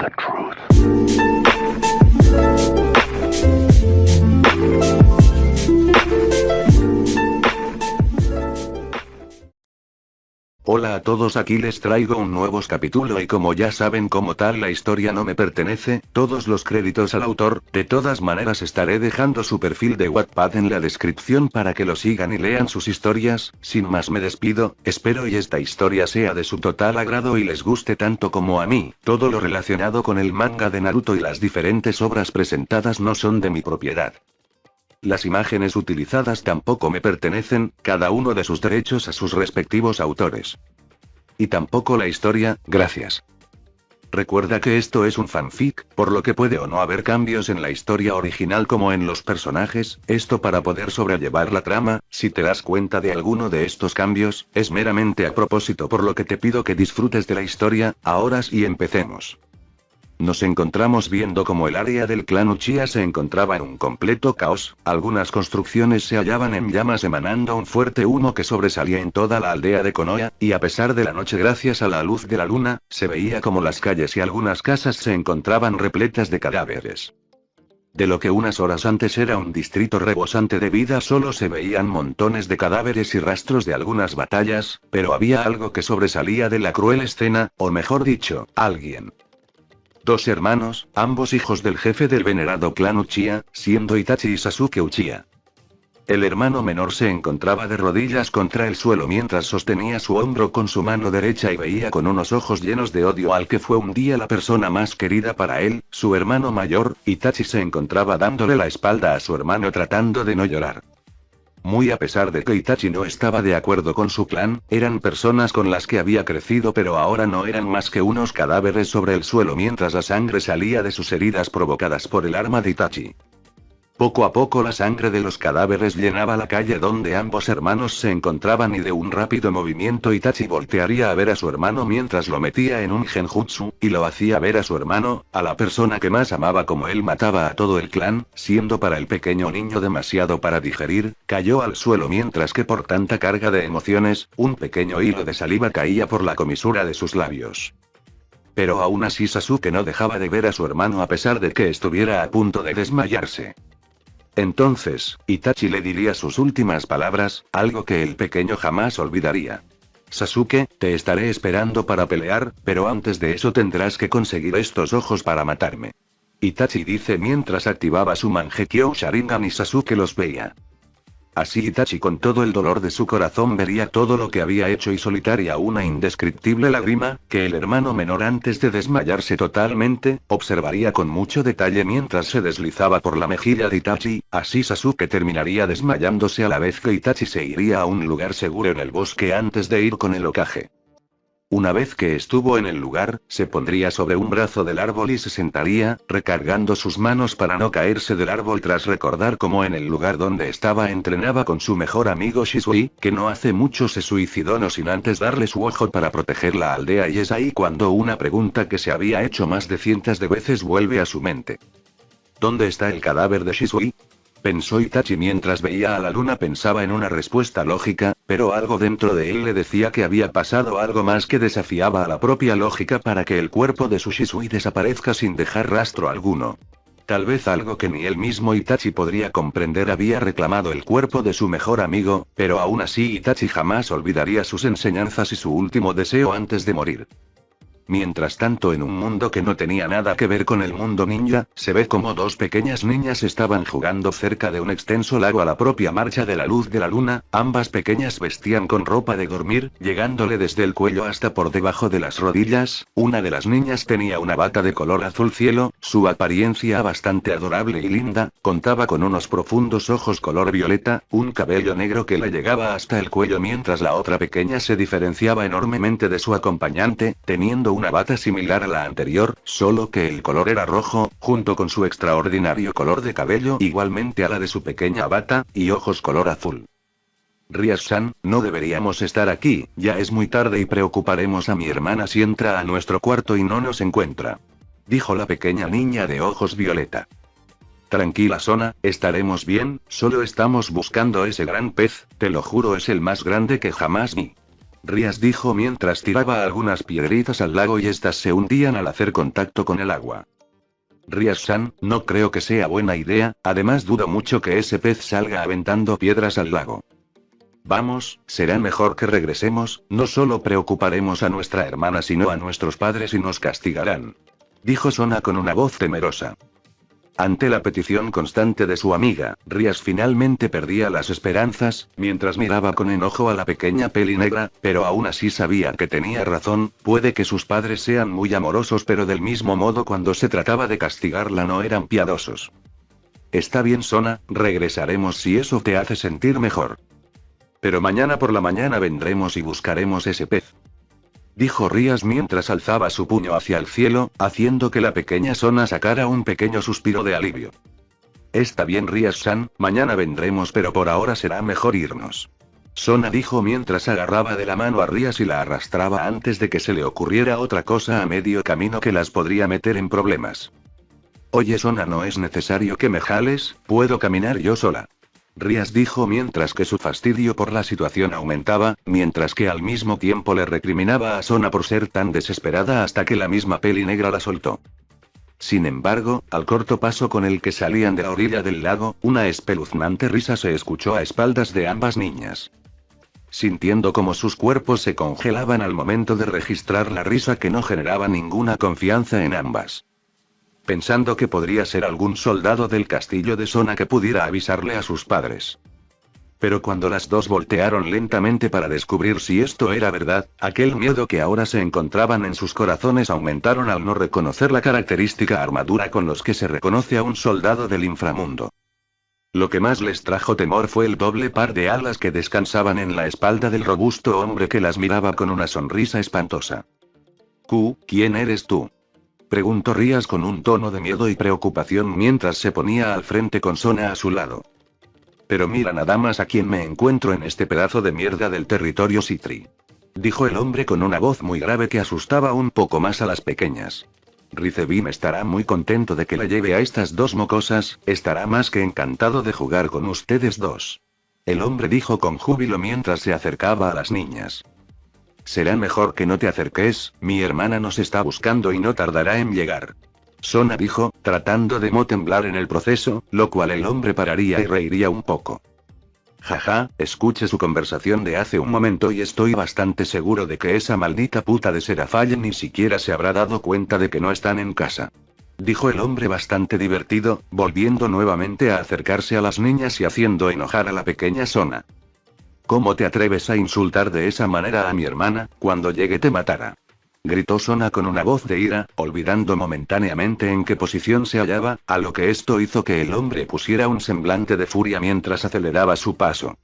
the truth. Hola a todos, aquí les traigo un nuevo capítulo y como ya saben, como tal la historia no me pertenece, todos los créditos al autor. De todas maneras estaré dejando su perfil de Wattpad en la descripción para que lo sigan y lean sus historias. Sin más me despido, espero y esta historia sea de su total agrado y les guste tanto como a mí. Todo lo relacionado con el manga de Naruto y las diferentes obras presentadas no son de mi propiedad. Las imágenes utilizadas tampoco me pertenecen, cada uno de sus derechos a sus respectivos autores. Y tampoco la historia, gracias. Recuerda que esto es un fanfic, por lo que puede o no haber cambios en la historia original como en los personajes, esto para poder sobrellevar la trama. Si te das cuenta de alguno de estos cambios, es meramente a propósito, por lo que te pido que disfrutes de la historia. Ahora sí, empecemos. Nos encontramos viendo cómo el área del clan Uchiha se encontraba en un completo caos, algunas construcciones se hallaban en llamas emanando un fuerte humo que sobresalía en toda la aldea de Konoha, y a pesar de la noche gracias a la luz de la luna, se veía como las calles y algunas casas se encontraban repletas de cadáveres. De lo que unas horas antes era un distrito rebosante de vida solo se veían montones de cadáveres y rastros de algunas batallas, pero había algo que sobresalía de la cruel escena, o mejor dicho, alguien. Dos hermanos, ambos hijos del jefe del venerado clan Uchiha, siendo Itachi y Sasuke Uchiha. El hermano menor se encontraba de rodillas contra el suelo mientras sostenía su hombro con su mano derecha y veía con unos ojos llenos de odio al que fue un día la persona más querida para él. Su hermano mayor, Itachi, se encontraba dándole la espalda a su hermano tratando de no llorar. Muy a pesar de que Itachi no estaba de acuerdo con su clan, eran personas con las que había crecido, pero ahora no eran más que unos cadáveres sobre el suelo mientras la sangre salía de sus heridas provocadas por el arma de Itachi. Poco a poco la sangre de los cadáveres llenaba la calle donde ambos hermanos se encontraban y de un rápido movimiento Itachi voltearía a ver a su hermano mientras lo metía en un genjutsu, y lo hacía ver a su hermano, a la persona que más amaba, como él mataba a todo el clan, siendo para el pequeño niño demasiado para digerir. Cayó al suelo mientras que por tanta carga de emociones, un pequeño hilo de saliva caía por la comisura de sus labios. Pero aún así Sasuke no dejaba de ver a su hermano a pesar de que estuviera a punto de desmayarse. Entonces, Itachi le diría sus últimas palabras, algo que el pequeño jamás olvidaría. Sasuke, te estaré esperando para pelear, pero antes de eso tendrás que conseguir estos ojos para matarme. Itachi dice mientras activaba su Mangekyo Sharingan y Sasuke los veía. Así Itachi con todo el dolor de su corazón vería todo lo que había hecho y solitaria una indescriptible lágrima, que el hermano menor antes de desmayarse totalmente, observaría con mucho detalle mientras se deslizaba por la mejilla de Itachi. Así Sasuke terminaría desmayándose a la vez que Itachi se iría a un lugar seguro en el bosque antes de ir con el Hokage. Una vez que estuvo en el lugar, se pondría sobre un brazo del árbol y se sentaría, recargando sus manos para no caerse del árbol tras recordar cómo en el lugar donde estaba entrenaba con su mejor amigo Shisui, que no hace mucho se suicidó no sin antes darle su ojo para proteger la aldea, y es ahí cuando una pregunta que se había hecho más de cientos de veces vuelve a su mente. ¿Dónde está el cadáver de Shisui? Pensó Itachi mientras veía a la luna. Pensaba en una respuesta lógica, pero algo dentro de él le decía que había pasado algo más que desafiaba a la propia lógica para que el cuerpo de su Shisui desaparezca sin dejar rastro alguno. Tal vez algo que ni él mismo Itachi podría comprender. Había reclamado el cuerpo de su mejor amigo, pero aún así Itachi jamás olvidaría sus enseñanzas y su último deseo antes de morir. Mientras tanto, en un mundo que no tenía nada que ver con el mundo ninja, se ve como dos pequeñas niñas estaban jugando cerca de un extenso lago a la propia marcha de la luz de la luna. Ambas pequeñas vestían con ropa de dormir, llegándole desde el cuello hasta por debajo de las rodillas. Una de las niñas tenía una bata de color azul cielo, su apariencia bastante adorable y linda, contaba con unos profundos ojos color violeta, un cabello negro que le llegaba hasta el cuello, mientras la otra pequeña se diferenciaba enormemente de su acompañante, teniendo una bata similar a la anterior, solo que el color era rojo, junto con su extraordinario color de cabello igualmente a la de su pequeña bata, y ojos color azul. Ryas-san, no deberíamos estar aquí, ya es muy tarde y preocuparemos a mi hermana si entra a nuestro cuarto y no nos encuentra. Dijo la pequeña niña de ojos violeta. Tranquila Sona, estaremos bien, solo estamos buscando ese gran pez, te lo juro es el más grande que jamás vi. Rías dijo mientras tiraba algunas piedritas al lago y estas se hundían al hacer contacto con el agua. Rías-san, no creo que sea buena idea, además dudo mucho que ese pez salga aventando piedras al lago. Vamos, será mejor que regresemos, no solo preocuparemos a nuestra hermana sino a nuestros padres y nos castigarán. Dijo Sona con una voz temerosa. Ante la petición constante de su amiga, Rías finalmente perdía las esperanzas, mientras miraba con enojo a la pequeña peli negra, pero aún así sabía que tenía razón, puede que sus padres sean muy amorosos pero del mismo modo cuando se trataba de castigarla no eran piadosos. Está bien Sona, regresaremos si eso te hace sentir mejor. Pero mañana por la mañana vendremos y buscaremos ese pez. Dijo Rías mientras alzaba su puño hacia el cielo, haciendo que la pequeña Sona sacara un pequeño suspiro de alivio. Está bien Rías-san, mañana vendremos pero por ahora será mejor irnos. Sona dijo mientras agarraba de la mano a Rías y la arrastraba antes de que se le ocurriera otra cosa a medio camino que las podría meter en problemas. Oye Sona, no es necesario que me jales, puedo caminar yo sola. Rías dijo mientras que su fastidio por la situación aumentaba, mientras que al mismo tiempo le recriminaba a Sona por ser tan desesperada hasta que la misma peli negra la soltó. Sin embargo, al corto paso con el que salían de la orilla del lago, una espeluznante risa se escuchó a espaldas de ambas niñas. Sintiendo como sus cuerpos se congelaban al momento de registrar la risa que no generaba ninguna confianza en ambas. Pensando que podría ser algún soldado del castillo de Sona que pudiera avisarle a sus padres. Pero cuando las dos voltearon lentamente para descubrir si esto era verdad, aquel miedo que ahora se encontraban en sus corazones aumentaron al no reconocer la característica armadura con los que se reconoce a un soldado del inframundo. Lo que más les trajo temor fue el doble par de alas que descansaban en la espalda del robusto hombre que las miraba con una sonrisa espantosa. ¿Quién eres tú? Preguntó Rías con un tono de miedo y preocupación mientras se ponía al frente con Sona a su lado. Pero mira nada más a quién me encuentro en este pedazo de mierda del territorio Citri. Dijo el hombre con una voz muy grave que asustaba un poco más a las pequeñas. Rizebim estará muy contento de que la lleve a estas dos mocosas, estará más que encantado de jugar con ustedes dos. El hombre dijo con júbilo mientras se acercaba a las niñas. Será mejor que no te acerques, mi hermana nos está buscando y no tardará en llegar. Sona dijo, tratando de no temblar en el proceso, lo cual el hombre pararía y reiría un poco. Jaja, escuché su conversación de hace un momento y estoy bastante seguro de que esa maldita puta de Serafall ni siquiera se habrá dado cuenta de que no están en casa. Dijo el hombre bastante divertido, volviendo nuevamente a acercarse a las niñas y haciendo enojar a la pequeña Sona. ¿Cómo te atreves a insultar de esa manera a mi hermana? Cuando llegue te matará. Gritó Sona con una voz de ira, olvidando momentáneamente en qué posición se hallaba, a lo que esto hizo que el hombre pusiera un semblante de furia mientras aceleraba su paso.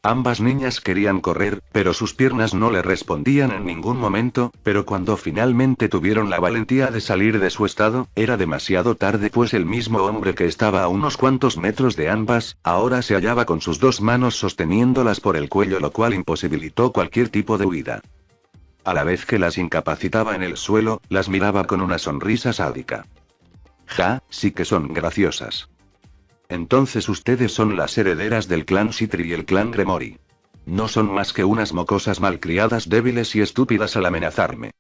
Ambas niñas querían correr, pero sus piernas no le respondían en ningún momento, pero cuando finalmente tuvieron la valentía de salir de su estado, era demasiado tarde pues el mismo hombre que estaba a unos cuantos metros de ambas, ahora se hallaba con sus dos manos sosteniéndolas por el cuello lo cual imposibilitó cualquier tipo de huida. A la vez que las incapacitaba en el suelo, las miraba con una sonrisa sádica. Ja, sí que son graciosas. Entonces ustedes son las herederas del clan Citri y el clan Gremory. No son más que unas mocosas malcriadas débiles y estúpidas al amenazarme.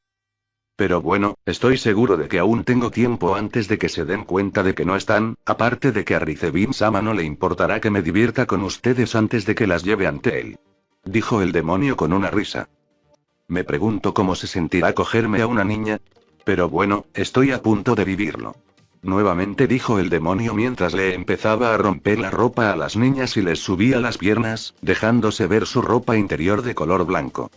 Pero bueno, estoy seguro de que aún tengo tiempo antes de que se den cuenta de que no están, aparte de que a Rizebin-sama no le importará que me divierta con ustedes antes de que las lleve ante él. Dijo el demonio con una risa. Me pregunto cómo se sentirá cogerme a una niña. Pero bueno, estoy a punto de vivirlo. Nuevamente dijo el demonio mientras le empezaba a romper la ropa a las niñas y les subía las piernas, dejándose ver su ropa interior de color blanco.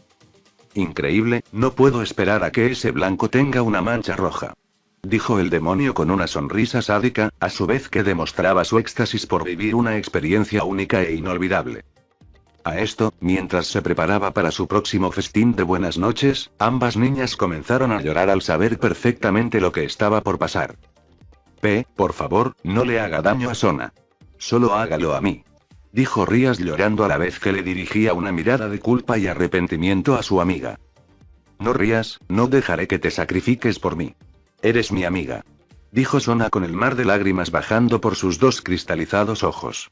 Increíble, no puedo esperar a que ese blanco tenga una mancha roja. Dijo el demonio con una sonrisa sádica, a su vez que demostraba su éxtasis por vivir una experiencia única e inolvidable. A esto, mientras se preparaba para su próximo festín de buenas noches, ambas niñas comenzaron a llorar al saber perfectamente lo que estaba por pasar. Por favor, no le haga daño a Sona. Solo hágalo a mí. Dijo Rías llorando a la vez que le dirigía una mirada de culpa y arrepentimiento a su amiga. No Rías, no dejaré que te sacrifiques por mí. Eres mi amiga. Dijo Sona con el mar de lágrimas bajando por sus dos cristalizados ojos.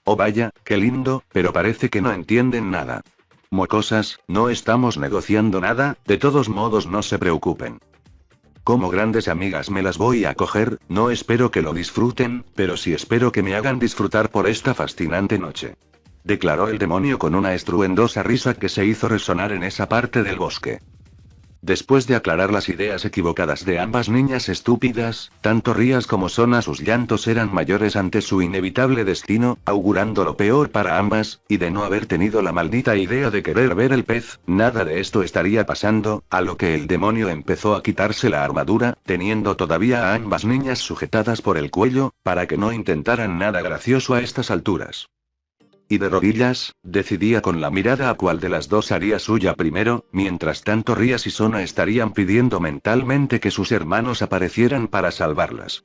Oh vaya, qué lindo, pero parece que no entienden nada. Mocosas, no estamos negociando nada, de todos modos no se preocupen. Como grandes amigas me las voy a coger, no espero que lo disfruten, pero sí espero que me hagan disfrutar por esta fascinante noche. Declaró el demonio con una estruendosa risa que se hizo resonar en esa parte del bosque. Después de aclarar las ideas equivocadas de ambas niñas estúpidas, tanto Rías como Sona sus llantos eran mayores ante su inevitable destino, augurando lo peor para ambas, y de no haber tenido la maldita idea de querer ver el pez, nada de esto estaría pasando, a lo que el demonio empezó a quitarse la armadura, teniendo todavía a ambas niñas sujetadas por el cuello, para que no intentaran nada gracioso a estas alturas. Y de rodillas, decidía con la mirada a cuál de las dos haría suya primero, mientras tanto Rías y Sona estarían pidiendo mentalmente que sus hermanos aparecieran para salvarlas.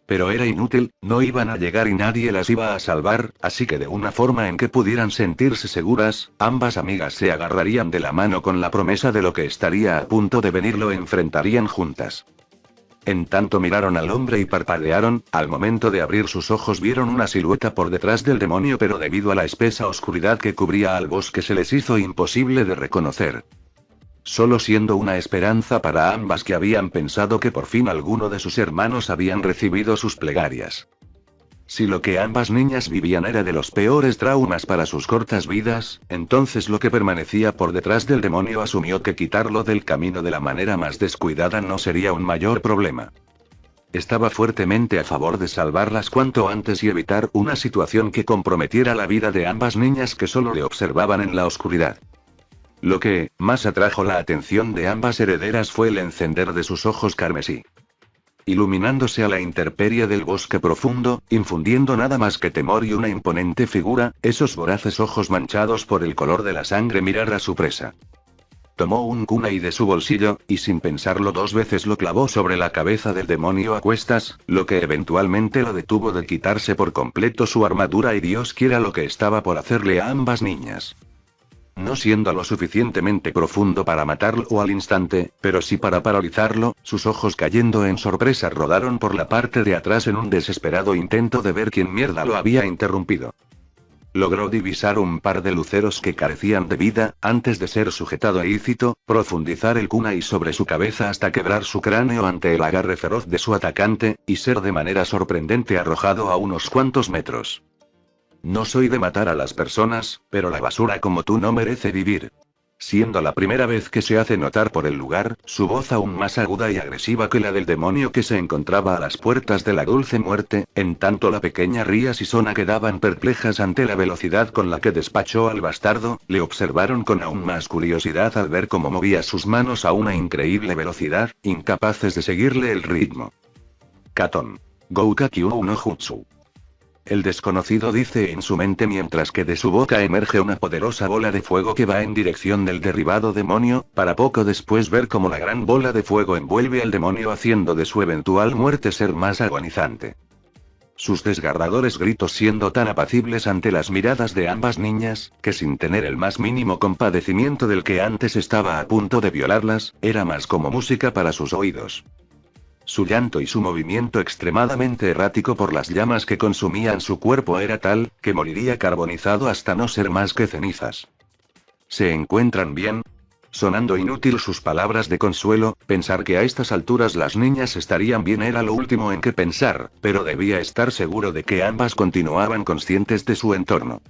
Pero era inútil, no iban a llegar y nadie las iba a salvar, así que de una forma en que pudieran sentirse seguras, ambas amigas se agarrarían de la mano con la promesa de lo que estaría a punto de venir lo enfrentarían juntas. En tanto miraron al hombre y parpadearon, al momento de abrir sus ojos vieron una silueta por detrás del demonio, pero debido a la espesa oscuridad que cubría al bosque se les hizo imposible de reconocer. Solo siendo una esperanza para ambas que habían pensado que por fin alguno de sus hermanos habían recibido sus plegarias. Si lo que ambas niñas vivían era de los peores traumas para sus cortas vidas, entonces lo que permanecía por detrás del demonio asumió que quitarlo del camino de la manera más descuidada no sería un mayor problema. Estaba fuertemente a favor de salvarlas cuanto antes y evitar una situación que comprometiera la vida de ambas niñas que solo le observaban en la oscuridad. Lo que más atrajo la atención de ambas herederas fue el encender de sus ojos carmesí. Iluminándose a la intemperie del bosque profundo, infundiendo nada más que temor y una imponente figura, esos voraces ojos manchados por el color de la sangre mirar a su presa. Tomó un kunai de su bolsillo, y sin pensarlo dos veces lo clavó sobre la cabeza del demonio a cuestas, lo que eventualmente lo detuvo de quitarse por completo su armadura y Dios quiera lo que estaba por hacerle a ambas niñas. No siendo lo suficientemente profundo para matarlo al instante, pero sí para paralizarlo, sus ojos cayendo en sorpresa rodaron por la parte de atrás en un desesperado intento de ver quién mierda lo había interrumpido. Logró divisar un par de luceros que carecían de vida, antes de ser sujetado e ícito, profundizar el kunai sobre su cabeza hasta quebrar su cráneo ante el agarre feroz de su atacante, y ser de manera sorprendente arrojado a unos cuantos metros. No soy de matar a las personas, pero la basura como tú no merece vivir. Siendo la primera vez que se hace notar por el lugar, su voz aún más aguda y agresiva que la del demonio que se encontraba a las puertas de la dulce muerte, en tanto la pequeña Rías y Sona quedaban perplejas ante la velocidad con la que despachó al bastardo, le observaron con aún más curiosidad al ver cómo movía sus manos a una increíble velocidad, incapaces de seguirle el ritmo. Katon. Goukakyu no Jutsu. El desconocido dice en su mente mientras que de su boca emerge una poderosa bola de fuego que va en dirección del derribado demonio, para poco después ver cómo la gran bola de fuego envuelve al demonio haciendo de su eventual muerte ser más agonizante. Sus desgarradores gritos siendo tan apacibles ante las miradas de ambas niñas, que sin tener el más mínimo compadecimiento del que antes estaba a punto de violarlas, era más como música para sus oídos. Su llanto y su movimiento extremadamente errático por las llamas que consumían su cuerpo era tal, que moriría carbonizado hasta no ser más que cenizas. ¿Se encuentran bien? Sonando inútil sus palabras de consuelo, pensar que a estas alturas las niñas estarían bien era lo último en que pensar, pero debía estar seguro de que ambas continuaban conscientes de su entorno.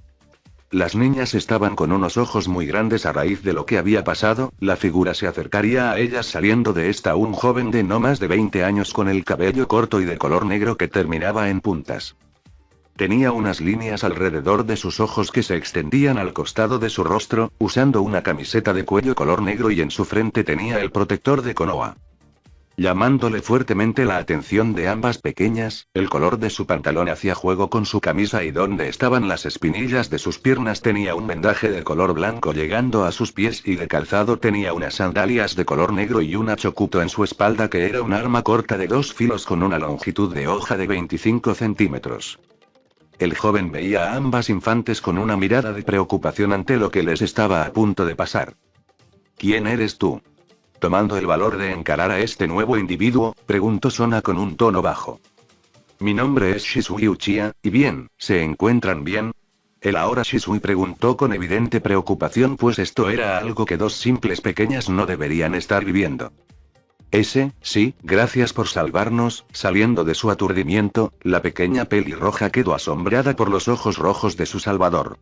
Las niñas estaban con unos ojos muy grandes a raíz de lo que había pasado, la figura se acercaría a ellas saliendo de esta un joven de no más de 20 años con el cabello corto y de color negro que terminaba en puntas. Tenía unas líneas alrededor de sus ojos que se extendían al costado de su rostro, usando una camiseta de cuello color negro y en su frente tenía el protector de Konoha. Llamándole fuertemente la atención de ambas pequeñas, el color de su pantalón hacía juego con su camisa y donde estaban las espinillas de sus piernas tenía un vendaje de color blanco llegando a sus pies y de calzado tenía unas sandalias de color negro y una chocuto en su espalda que era un arma corta de 2 filos con una longitud de hoja de 25 centímetros. El joven veía a ambas infantes con una mirada de preocupación ante lo que les estaba a punto de pasar. ¿Quién eres tú? Tomando el valor de encarar a este nuevo individuo, preguntó Sona con un tono bajo. Mi nombre es Shisui Uchiha, y bien, ¿se encuentran bien? El ahora Shisui preguntó con evidente preocupación, pues esto era algo que dos simples pequeñas no deberían estar viviendo. Sí, gracias por salvarnos. Saliendo de su aturdimiento, la pequeña pelirroja quedó asombrada por los ojos rojos de su salvador.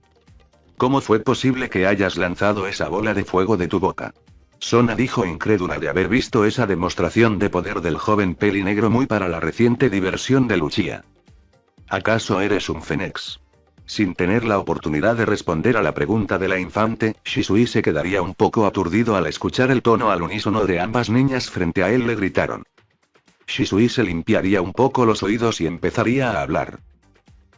¿Cómo fue posible que hayas lanzado esa bola de fuego de tu boca? Sona dijo incrédula de haber visto esa demostración de poder del joven pelinegro muy para la reciente diversión de Lucia. ¿Acaso eres un fénix? Sin tener la oportunidad de responder a la pregunta de la infante, Shisui se quedaría un poco aturdido al escuchar el tono al unísono de ambas niñas frente a él. Le gritaron. Shisui se limpiaría un poco los oídos y empezaría a hablar.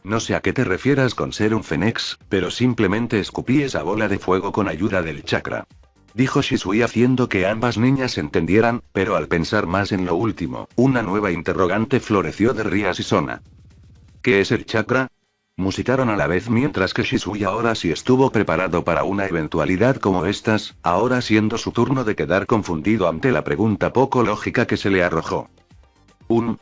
No sé a qué te refieras con ser un fénix, pero simplemente escupí esa bola de fuego con ayuda del chakra. Dijo Shisui haciendo que ambas niñas entendieran, pero al pensar más en lo último, una nueva interrogante floreció de Rias y Sona. ¿Qué es el chakra? Musitaron a la vez mientras que Shisui ahora sí estuvo preparado para una eventualidad como estas, ahora siendo su turno de quedar confundido ante la pregunta poco lógica que se le arrojó.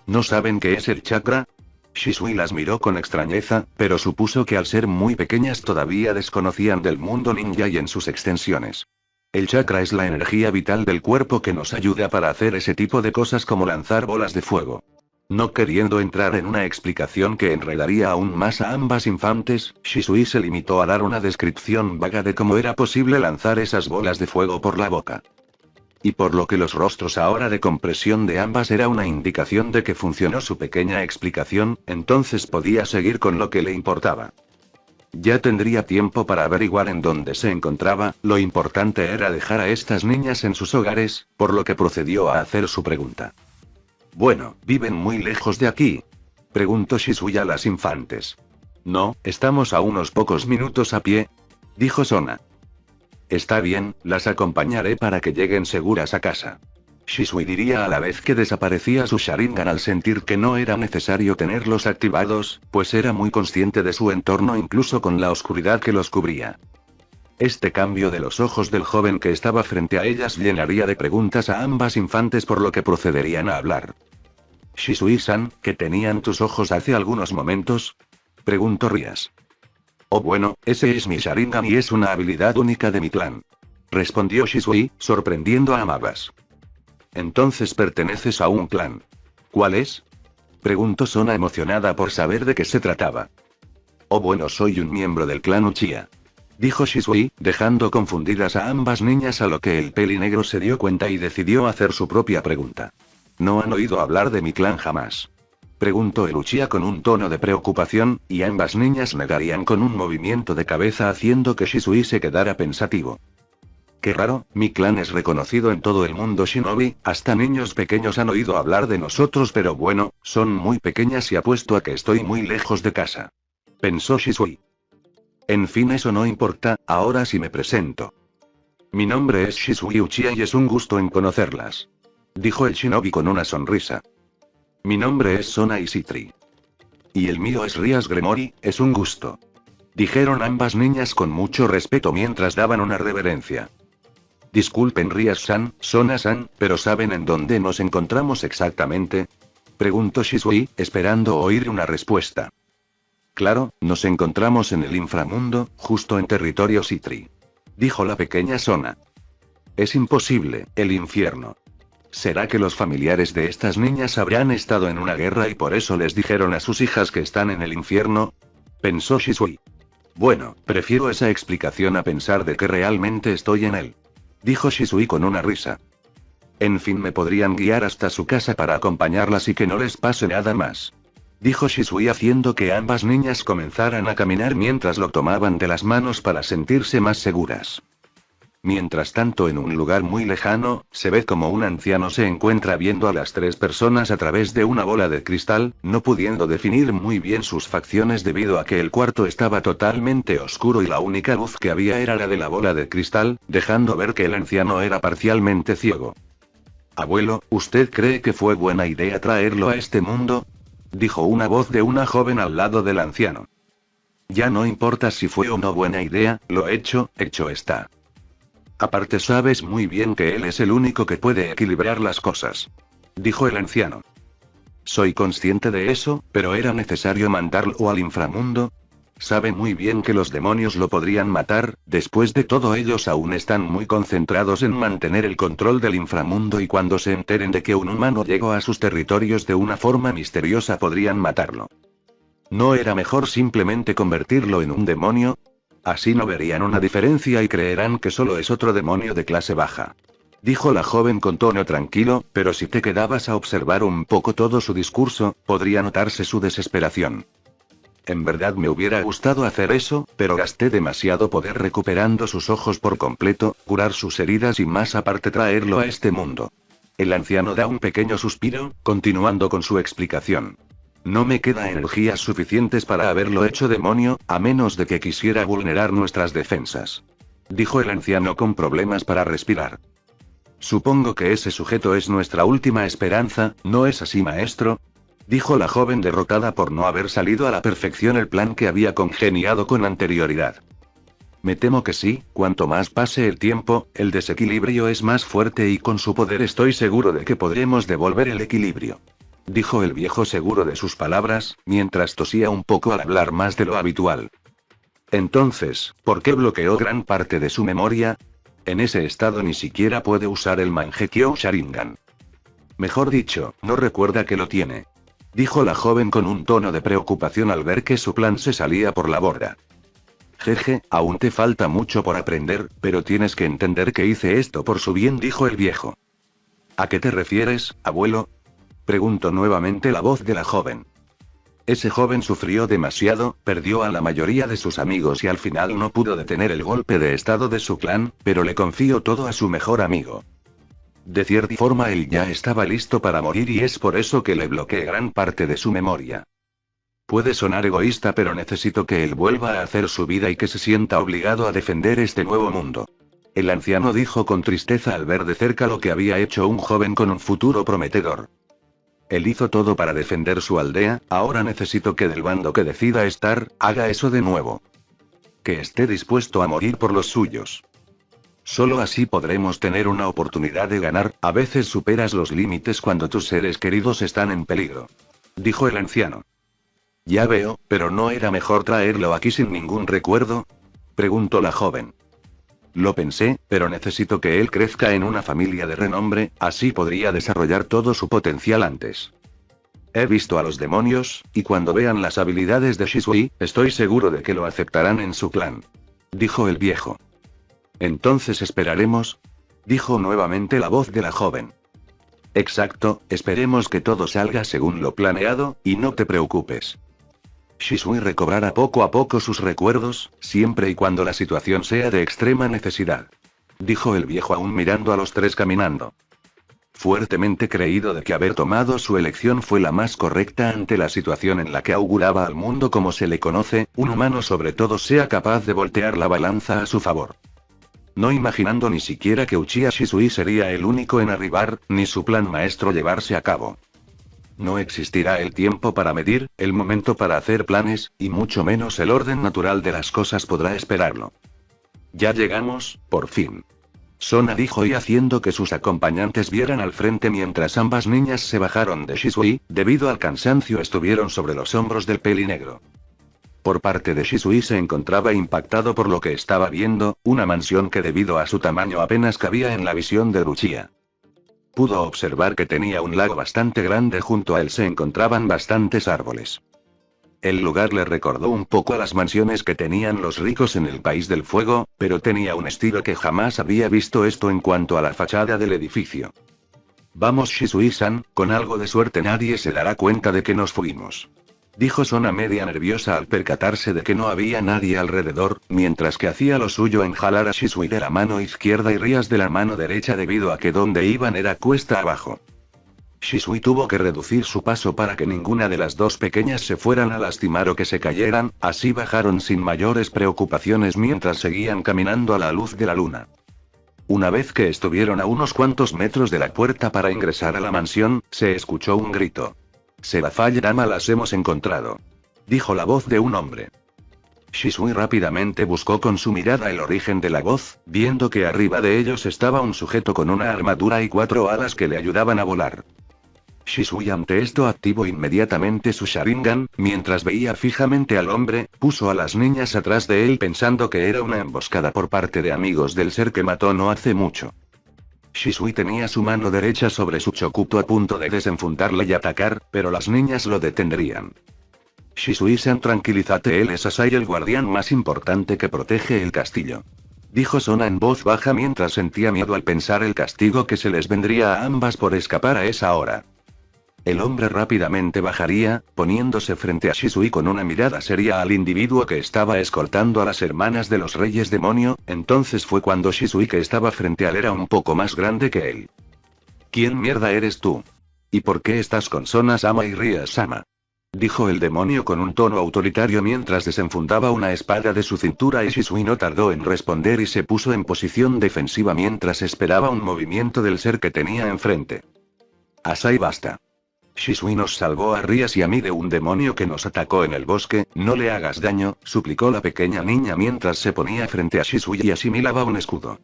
¿No saben qué es el chakra? Shisui las miró con extrañeza, pero supuso que al ser muy pequeñas todavía desconocían del mundo ninja y en sus extensiones. El chakra es la energía vital del cuerpo que nos ayuda para hacer ese tipo de cosas como lanzar bolas de fuego. No queriendo entrar en una explicación que enredaría aún más a ambas infantes, Shisui se limitó a dar una descripción vaga de cómo era posible lanzar esas bolas de fuego por la boca. Y por lo que los rostros ahora de compresión de ambas era una indicación de que funcionó su pequeña explicación, entonces podía seguir con lo que le importaba. Ya tendría tiempo para averiguar en dónde se encontraba, lo importante era dejar a estas niñas en sus hogares, por lo que procedió a hacer su pregunta. Bueno, ¿viven muy lejos de aquí? Preguntó Shisui a las infantes. No, estamos a unos pocos minutos a pie, dijo Sona. Está bien, las acompañaré para que lleguen seguras a casa. Shisui diría a la vez que desaparecía su Sharingan al sentir que no era necesario tenerlos activados, pues era muy consciente de su entorno incluso con la oscuridad que los cubría. Este cambio de los ojos del joven que estaba frente a ellas llenaría de preguntas a ambas infantes, por lo que procederían a hablar. Shisui-san, ¿qué tenían tus ojos hace algunos momentos? Preguntó Rias. Oh bueno, ese es mi Sharingan y es una habilidad única de mi clan. Respondió Shisui, sorprendiendo a ambas. Entonces perteneces a un clan. ¿Cuál es? Preguntó Sona emocionada por saber de qué se trataba. Oh bueno, soy un miembro del clan Uchiha. Dijo Shisui, dejando confundidas a ambas niñas, a lo que el pelinegro se dio cuenta y decidió hacer su propia pregunta. ¿No han oído hablar de mi clan jamás? Preguntó el Uchiha con un tono de preocupación, y ambas niñas negarían con un movimiento de cabeza haciendo que Shisui se quedara pensativo. Qué raro, mi clan es reconocido en todo el mundo shinobi, hasta niños pequeños han oído hablar de nosotros, pero bueno, son muy pequeñas y apuesto a que estoy muy lejos de casa. Pensó Shisui. En fin, eso no importa, ahora sí me presento. Mi nombre es Shisui Uchiha y es un gusto en conocerlas. Dijo el shinobi con una sonrisa. Mi nombre es Sona Ishitri. Y el mío es Rias Gremory, es un gusto. Dijeron ambas niñas con mucho respeto mientras daban una reverencia. Disculpen Rias-san, Sona-san, pero ¿saben en dónde nos encontramos exactamente? Preguntó Shisui, esperando oír una respuesta. Claro, nos encontramos en el inframundo, justo en territorio Ishitri. Dijo la pequeña Sona. Es imposible, el infierno. ¿Será que los familiares de estas niñas habrán estado en una guerra y por eso les dijeron a sus hijas que están en el infierno? Pensó Shisui. Bueno, prefiero esa explicación a pensar de que realmente estoy en él. Dijo Shisui con una risa. En fin, me podrían guiar hasta su casa para acompañarlas y que no les pase nada más. Dijo Shisui haciendo que ambas niñas comenzaran a caminar mientras lo tomaban de las manos para sentirse más seguras. Mientras tanto, en un lugar muy lejano, se ve como un anciano se encuentra viendo a las tres personas a través de una bola de cristal, no pudiendo definir muy bien sus facciones debido a que el cuarto estaba totalmente oscuro y la única luz que había era la de la bola de cristal, dejando ver que el anciano era parcialmente ciego. Abuelo, ¿usted cree que fue buena idea traerlo a este mundo? Dijo una voz de una joven al lado del anciano. Ya no importa si fue o no buena idea, lo hecho está. Aparte sabes muy bien que él es el único que puede equilibrar las cosas. Dijo el anciano. Soy consciente de eso, pero ¿era necesario mandarlo al inframundo? Sabe muy bien que los demonios lo podrían matar, después de todo ellos aún están muy concentrados en mantener el control del inframundo y cuando se enteren de que un humano llegó a sus territorios de una forma misteriosa podrían matarlo. ¿No era mejor simplemente convertirlo en un demonio? Así no verían una diferencia y creerán que solo es otro demonio de clase baja. Dijo la joven con tono tranquilo, pero si te quedabas a observar un poco todo su discurso, podría notarse su desesperación. En verdad me hubiera gustado hacer eso, pero gasté demasiado poder recuperando sus ojos por completo, curar sus heridas y más aparte traerlo a este mundo. El anciano da un pequeño suspiro, continuando con su explicación. No me queda energías suficientes para haberlo hecho demonio, a menos de que quisiera vulnerar nuestras defensas. Dijo el anciano con problemas para respirar. Supongo que ese sujeto es nuestra última esperanza, ¿no es así, maestro? Dijo la joven derrotada por no haber salido a la perfección el plan que había congeniado con anterioridad. Me temo que sí, cuanto más pase el tiempo, el desequilibrio es más fuerte y con su poder estoy seguro de que podremos devolver el equilibrio. Dijo el viejo seguro de sus palabras, mientras tosía un poco al hablar más de lo habitual. Entonces, ¿por qué bloqueó gran parte de su memoria? En ese estado ni siquiera puede usar el Mangekyo Sharingan. Mejor dicho, no recuerda que lo tiene. Dijo la joven con un tono de preocupación al ver que su plan se salía por la borda. Jeje, aún te falta mucho por aprender, pero tienes que entender que hice esto por su bien, dijo el viejo. ¿A qué te refieres, abuelo? Preguntó nuevamente la voz de la joven. Ese joven sufrió demasiado, perdió a la mayoría de sus amigos y al final no pudo detener el golpe de estado de su clan, pero le confió todo a su mejor amigo. De cierta forma él ya estaba listo para morir y es por eso que le bloqueé gran parte de su memoria. Puede sonar egoísta, pero necesito que él vuelva a hacer su vida y que se sienta obligado a defender este nuevo mundo. El anciano dijo con tristeza al ver de cerca lo que había hecho un joven con un futuro prometedor. Él hizo todo para defender su aldea, ahora necesito que del bando que decida estar, haga eso de nuevo. Que esté dispuesto a morir por los suyos. Solo así podremos tener una oportunidad de ganar, a veces superas los límites cuando tus seres queridos están en peligro. Dijo el anciano. Ya veo, pero ¿no era mejor traerlo aquí sin ningún recuerdo? Preguntó la joven. Lo pensé, pero necesito que él crezca en una familia de renombre, así podría desarrollar todo su potencial antes. He visto a los demonios, y cuando vean las habilidades de Shisui, estoy seguro de que lo aceptarán en su clan. Dijo el viejo. Entonces esperaremos. Dijo nuevamente la voz de la joven. Exacto, esperemos que todo salga según lo planeado, y no te preocupes. Shisui recobrará poco a poco sus recuerdos, siempre y cuando la situación sea de extrema necesidad. Dijo el viejo aún mirando a los tres caminando. Fuertemente creído de que haber tomado su elección fue la más correcta ante la situación en la que auguraba al mundo como se le conoce, un humano sobre todo sea capaz de voltear la balanza a su favor. No imaginando ni siquiera que Uchiha Shisui sería el único en arribar, ni su plan maestro llevarse a cabo. No existirá el tiempo para medir, el momento para hacer planes, y mucho menos el orden natural de las cosas podrá esperarlo. Ya llegamos, por fin. Sona dijo y haciendo que sus acompañantes vieran al frente mientras ambas niñas se bajaron de Shisui, debido al cansancio estuvieron sobre los hombros del pelinegro. Por parte de Shisui se encontraba impactado por lo que estaba viendo, una mansión que debido a su tamaño apenas cabía en la visión de Uchiha. Pudo observar que tenía un lago bastante grande, junto a él se encontraban bastantes árboles. El lugar le recordó un poco a las mansiones que tenían los ricos en el País del Fuego, pero tenía un estilo que jamás había visto esto en cuanto a la fachada del edificio. Vamos Shisui-san, con algo de suerte nadie se dará cuenta de que nos fuimos. Dijo Sona media nerviosa al percatarse de que no había nadie alrededor, mientras que hacía lo suyo en jalar a Shisui de la mano izquierda y Rías de la mano derecha debido a que donde iban era cuesta abajo. Shisui tuvo que reducir su paso para que ninguna de las dos pequeñas se fueran a lastimar o que se cayeran, así bajaron sin mayores preocupaciones mientras seguían caminando a la luz de la luna. Una vez que estuvieron a unos cuantos metros de la puerta para ingresar a la mansión, se escuchó un grito. Serafall-dama, las hemos encontrado. Dijo la voz de un hombre. Shisui rápidamente buscó con su mirada el origen de la voz, viendo que arriba de ellos estaba un sujeto con una armadura y 4 alas que le ayudaban a volar. Shisui ante esto activó inmediatamente su Sharingan, mientras veía fijamente al hombre, puso a las niñas atrás de él pensando que era una emboscada por parte de amigos del ser que mató no hace mucho. Shisui tenía su mano derecha sobre su Chokuto a punto de desenfundarla y atacar, pero las niñas lo detendrían. Shisui-san, tranquilízate, él es Asai, el guardián más importante que protege el castillo. Dijo Sona en voz baja mientras sentía miedo al pensar el castigo que se les vendría a ambas por escapar a esa hora. El hombre rápidamente bajaría, poniéndose frente a Shisui con una mirada seria al individuo que estaba escoltando a las hermanas de los reyes demonio. Entonces fue cuando Shisui, que estaba frente a él, era un poco más grande que él. ¿Quién mierda eres tú? ¿Y por qué estás con Sona-sama y Ria-sama? Dijo el demonio con un tono autoritario mientras desenfundaba una espada de su cintura, y Shisui no tardó en responder y se puso en posición defensiva mientras esperaba un movimiento del ser que tenía enfrente. Asai, basta. Shisui nos salvó a Rias y a mí de un demonio que nos atacó en el bosque, no le hagas daño, suplicó la pequeña niña mientras se ponía frente a Shisui y asimilaba un escudo.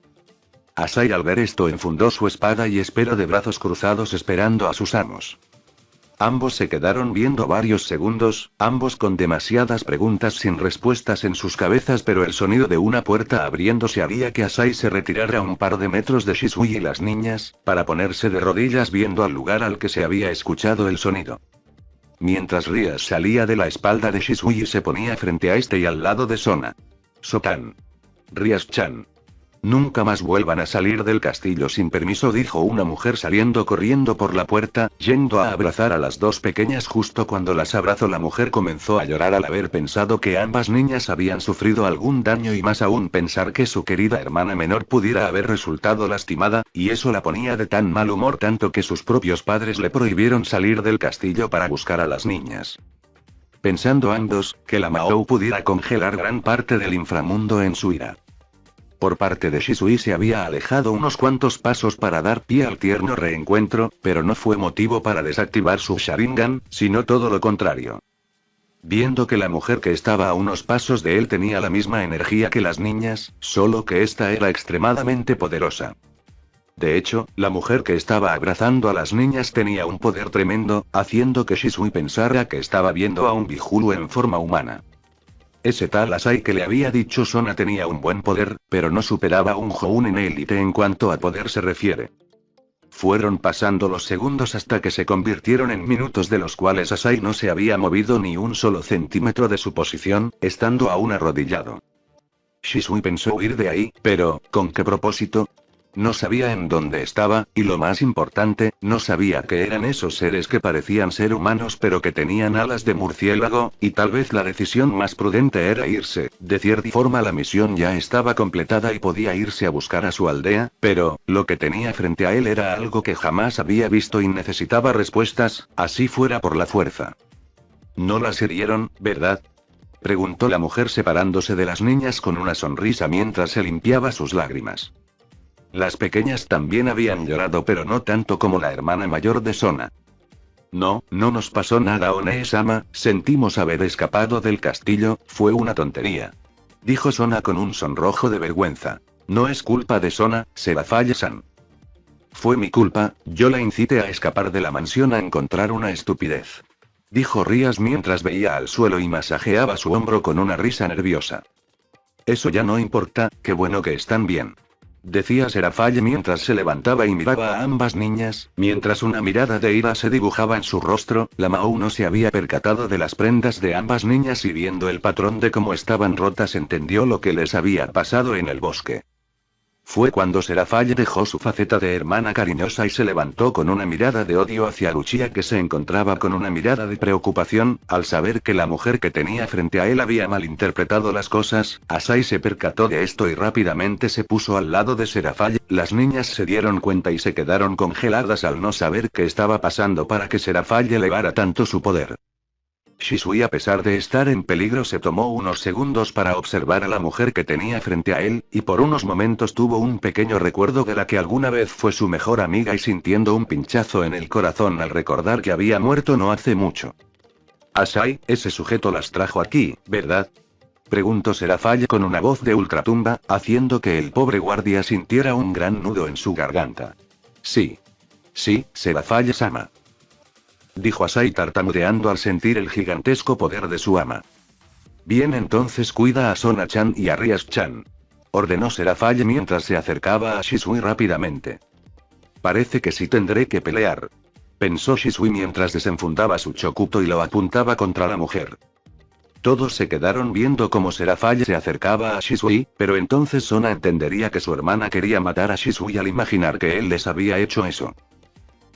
Asai al ver esto enfundó su espada y esperó de brazos cruzados esperando a sus amos. Ambos se quedaron viendo varios segundos, ambos con demasiadas preguntas sin respuestas en sus cabezas, pero el sonido de una puerta abriéndose haría que Asai se retirara un par de metros de Shisui y las niñas, para ponerse de rodillas viendo al lugar al que se había escuchado el sonido. Mientras Rias salía de la espalda de Shisui y se ponía frente a este y al lado de Sona. Sotan. Rias-chan. Nunca más vuelvan a salir del castillo sin permiso, dijo una mujer saliendo corriendo por la puerta, yendo a abrazar a las dos pequeñas. Justo cuando las abrazó, la mujer comenzó a llorar al haber pensado que ambas niñas habían sufrido algún daño y más aún pensar que su querida hermana menor pudiera haber resultado lastimada, y eso la ponía de tan mal humor tanto que sus propios padres le prohibieron salir del castillo para buscar a las niñas. Pensando ambos, que la Mahou pudiera congelar gran parte del inframundo en su ira. Por parte de Shisui se había alejado unos cuantos pasos para dar pie al tierno reencuentro, pero no fue motivo para desactivar su Sharingan, sino todo lo contrario. Viendo que la mujer que estaba a unos pasos de él tenía la misma energía que las niñas, solo que esta era extremadamente poderosa. De hecho, la mujer que estaba abrazando a las niñas tenía un poder tremendo, haciendo que Shisui pensara que estaba viendo a un Bihulu en forma humana. Ese tal Asai que le había dicho Sona tenía un buen poder, pero no superaba a un Jounin élite en cuanto a poder se refiere. Fueron pasando los segundos hasta que se convirtieron en minutos, de los cuales Asai no se había movido ni un solo centímetro de su posición, estando aún arrodillado. Shisui pensó huir de ahí, pero ¿con qué propósito? No sabía en dónde estaba, y lo más importante, no sabía qué eran esos seres que parecían ser humanos pero que tenían alas de murciélago, y tal vez la decisión más prudente era irse. De cierta forma la misión ya estaba completada y podía irse a buscar a su aldea, pero, lo que tenía frente a él era algo que jamás había visto y necesitaba respuestas, así fuera por la fuerza. ¿No las hirieron, verdad?, preguntó la mujer separándose de las niñas con una sonrisa mientras se limpiaba sus lágrimas. Las pequeñas también habían llorado, pero no tanto como la hermana mayor de Sona. No, no nos pasó nada, One-sama, sentimos haber escapado del castillo, fue una tontería. Dijo Sona con un sonrojo de vergüenza. No es culpa de Sona, Seraphale-san. Fue mi culpa, yo la incité a escapar de la mansión a encontrar una estupidez. Dijo Rias mientras veía al suelo y masajeaba su hombro con una risa nerviosa. Eso ya no importa, qué bueno que están bien. Decía Seraphale mientras se levantaba y miraba a ambas niñas, mientras una mirada de ira se dibujaba en su rostro. La Mahou no se había percatado de las prendas de ambas niñas y viendo el patrón de cómo estaban rotas entendió lo que les había pasado en el bosque. Fue cuando Seraphale dejó su faceta de hermana cariñosa y se levantó con una mirada de odio hacia Lucia, que se encontraba con una mirada de preocupación, al saber que la mujer que tenía frente a él había malinterpretado las cosas. Asai se percató de esto y rápidamente se puso al lado de Seraphale. Las niñas se dieron cuenta y se quedaron congeladas al no saber qué estaba pasando para que Seraphale elevara tanto su poder. Shisui, a pesar de estar en peligro, se tomó unos segundos para observar a la mujer que tenía frente a él, y por unos momentos tuvo un pequeño recuerdo de la que alguna vez fue su mejor amiga y sintiendo un pinchazo en el corazón al recordar que había muerto no hace mucho. Asai, ese sujeto las trajo aquí, ¿verdad?, preguntó Seraphale con una voz de ultratumba, haciendo que el pobre guardia sintiera un gran nudo en su garganta. Sí. Sí, Seraphale-sama. dijo Asai tartamudeando al sentir el gigantesco poder de su ama. Bien, entonces cuida a Sona-chan y a Rias-chan, ordenó Serafall mientras se acercaba a Shisui rápidamente. Parece que sí tendré que pelear, pensó Shisui mientras desenfundaba su chokuto y lo apuntaba contra la mujer. Todos se quedaron viendo cómo Serafall se acercaba a Shisui, pero entonces Sona entendería que su hermana quería matar a Shisui al imaginar que él les había hecho eso.